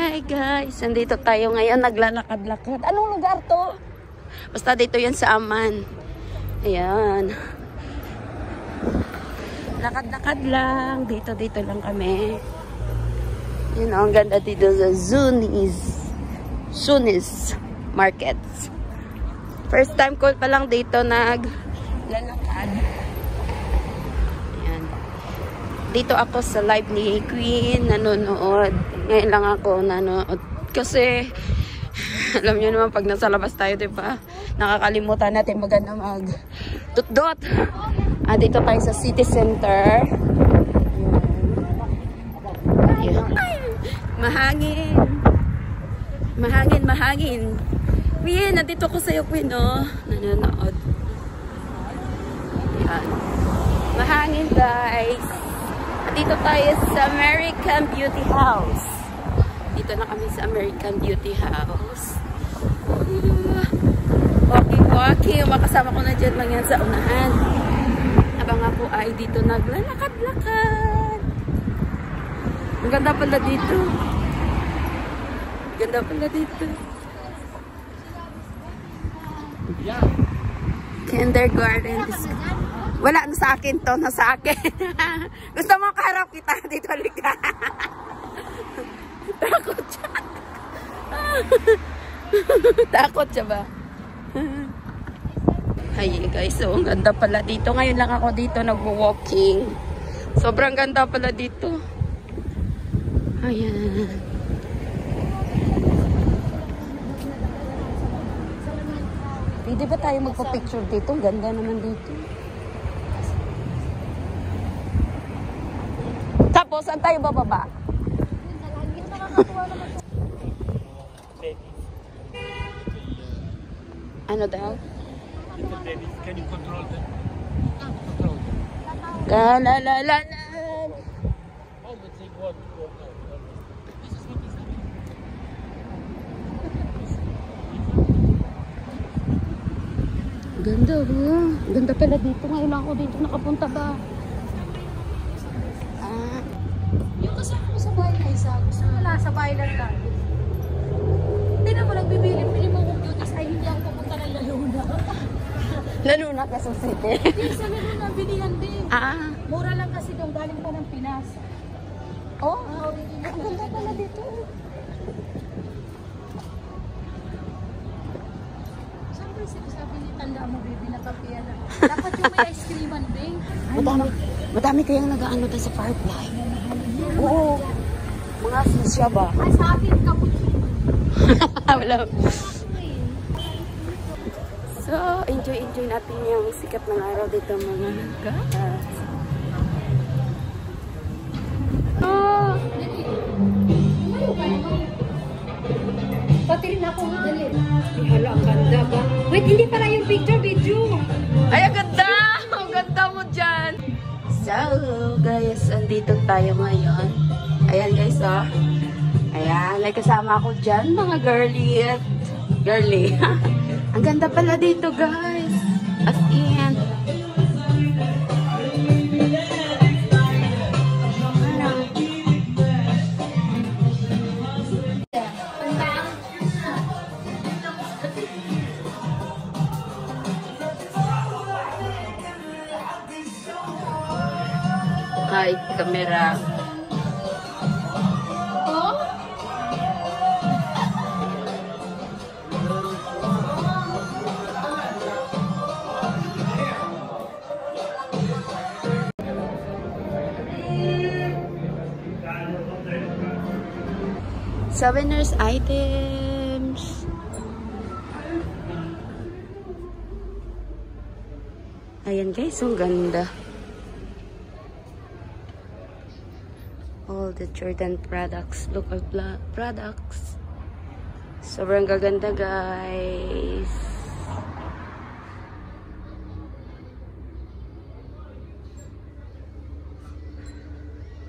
Hi guys, nandito tayo ngayon, naglalakad-lakad. Anong lugar to? Basta dito yan sa Aman. Ayan. Lakad-lakad lang. Dito lang kami. Yun ang ganda dito sa Sunis Markets. First time ko pa lang dito naglalakad. Ayan. Dito ako sa live ni Queen, nanonood. Ngayon lang ako nanonood. Kasi, alam nyo naman, pag nasa labas tayo, diba? Nakakalimutan natin maganda mag-tutdot. Dito tayo sa City Center. Ayan. Mahangin. Mahangin. Queen, nandito ko sa'yo, Queen, oh. Nanonood. Ayan. Mahangin, guys. Dito tayo sa American Beauty House. Dito na kami sa American Beauty House. Walking. Makasama ko na dyan lang yan sa unahan. Habang ako ay dito naglalakad-lakad. Ang ganda pala dito. Kindergarten. Wala na sa akin to. Nasa akin. Gusto mo kaharap kita dito. Lika. Takot siya. Takot siya ba? Hi guys, so ang ganda pala dito. Ngayon lang ako dito nagwo-walking. Sobrang ganda pala dito. Ayan. Pwede ba tayo magpa-picture dito? Ang ganda naman dito. Tapos, saan tayo bababa? Ano daw? Can you control them? Kalalalan. Oh, but they want to go now. This is what is Ganda ba? Ganda pala dito. Ngayon lang ako dito nakapunta ba? Yung kasama ko sa bahay ay gusto mo lang sa bahay lang lang. Hindi na mo nagbibili. Pili mo kong beauties ay hindi ako pupunta ng Luna. Lalo na Quezon City. Hindi sa Luna, bilihan din. Mura lang kasi doon galing pa ng Pinas. Oh, ang ganda pala dito. Siyempre, sabi ni Tanda mo, baby, nakapiya na. Dapat yung may ice creaman, babe. Madami kayang nag-ano tayo sa Firefly. Oo. Mga sisya ba? Ay, sa akin, cappuccino. Wala. So, enjoy natin yung sikat ng araw dito mga guys. Oh! Pati rin ako nga. Dali. Hala, ang ganda ba? Wait, hindi pala yung picture, video. Ay, ang ganda! Ang ganda mo dyan! So, guys, andito tayo ngayon. Ayan, guys, oh. Ayan, may kasama ako dyan, mga girly. Ang ganda pala dito, guys. As in. Hi, camera. Souvenirs items. Ayan guys, ang ganda. All the Jordan products, local products. Sobrang gaganda guys.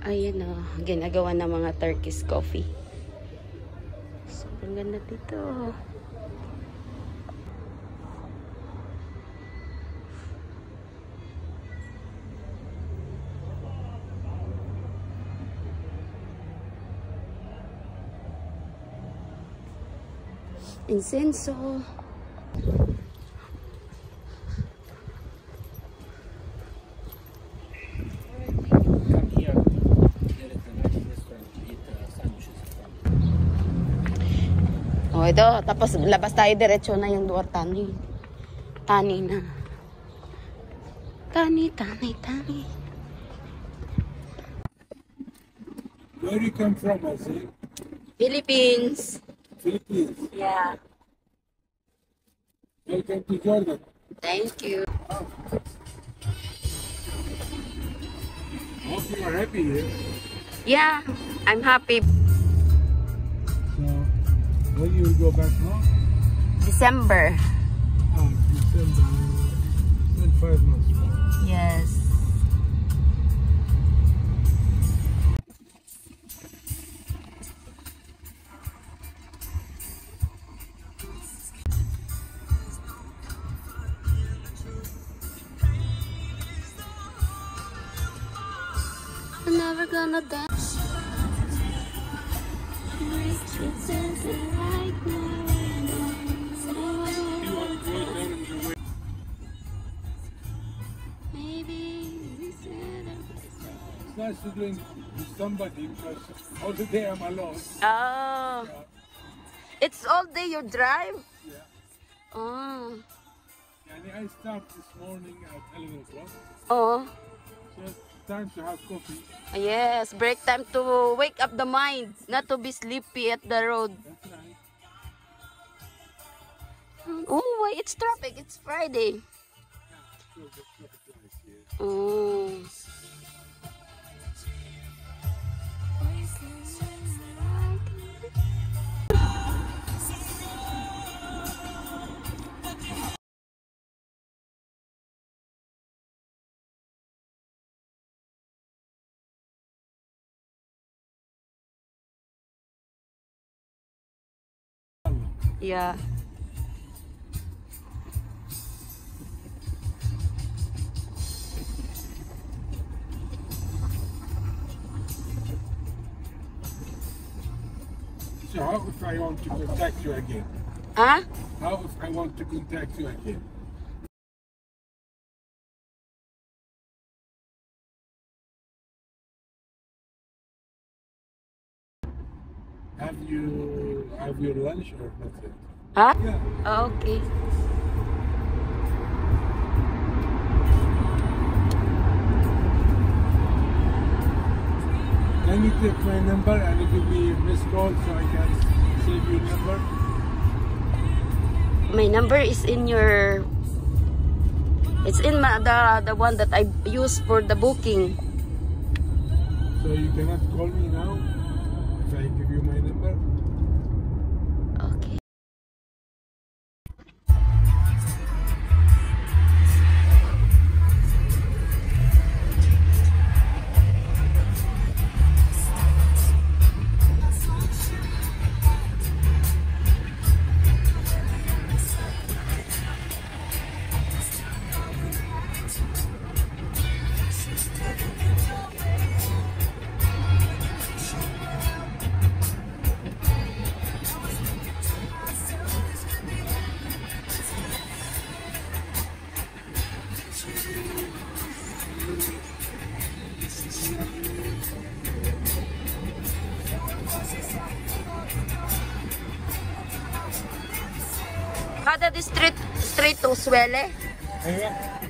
Ayan o, ginagawa ng mga Turkish coffee. Sobrang ganda dito. Incenso. Come here. There is a nice restaurant to eat sandwiches. Oh, ito. Tapos labas tayo, diretso na yung luar tani. Tani na. Tani. Where you come from, I say? Philippines. Philippines. Yeah. Welcome to Jordan. Thank you. Hope you are happy here. Yeah, I'm happy. So, when you will go back home? December. December. In 5 months. Yes. I'm never gonna dance. It's nice to doing with somebody because all the day I'm alone. Oh. It's all day you drive? Yeah. Oh. And I start this morning at 11 o'clock. Oh. So it's time to have coffee. Yes, break time to wake up the mind, not to be sleepy at the road. That's right. Oh, why it's traffic? It's Friday. So the traffic lights here. Oh. Yeah. So how if I want to contact you again? Huh? How if I want to contact you again? Have your lunch or not yet? Huh? Yeah. Okay. Can you take my number and give me a missed call so I can save your number? My number is in your. It's in the one that I use for the booking. So you cannot call me now if I give you my number? Okay. Kada di street to Swele. Yeah.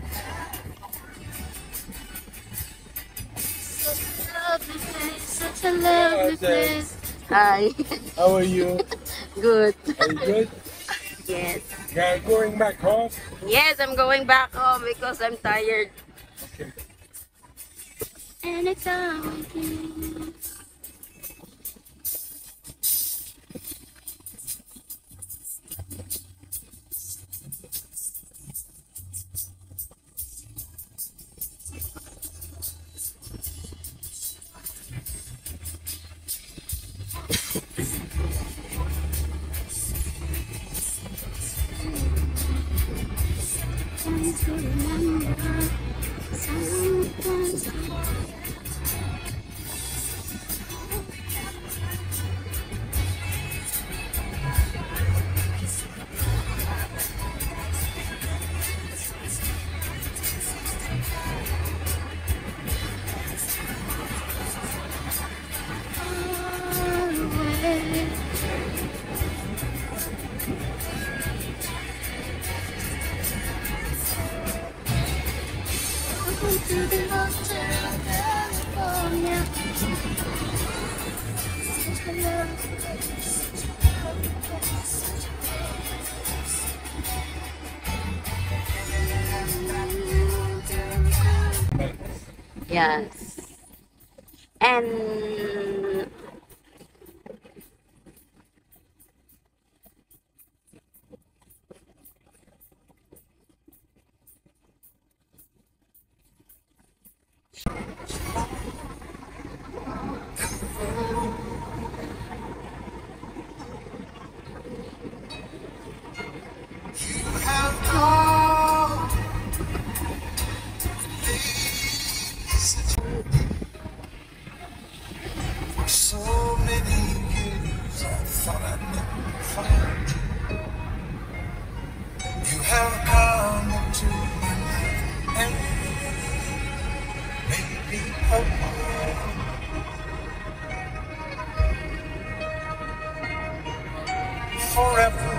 Such a lovely place. Hi. How are you? Good. Are you good? Yes. Yeah, going back home? Yes, I'm going back home because I'm tired. Okay. Anytime with you. To remember sometimes to the mountain of California. Such a lovely place, such a lovely place, such a Yes. And so many years I thought I'd never find you have come into my life and made me whole. Forever,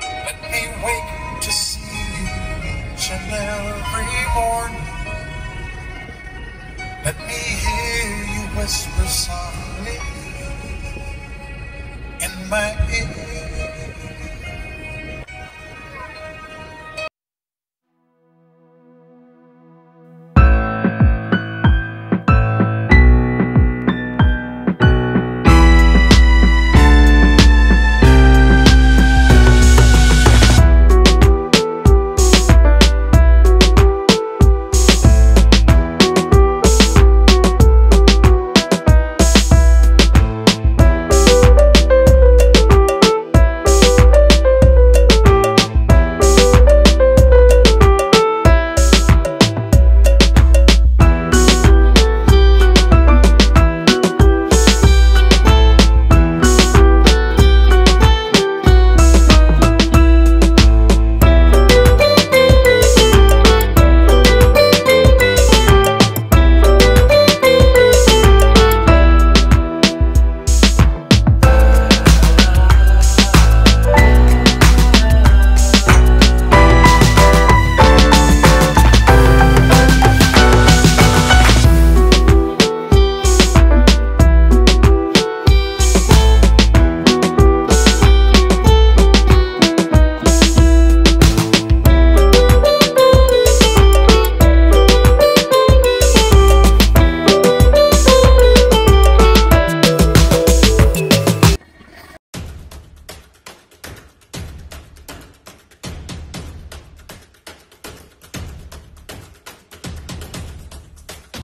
let me wake to see you each and every morning. Let me hear you whisper softly in my ear.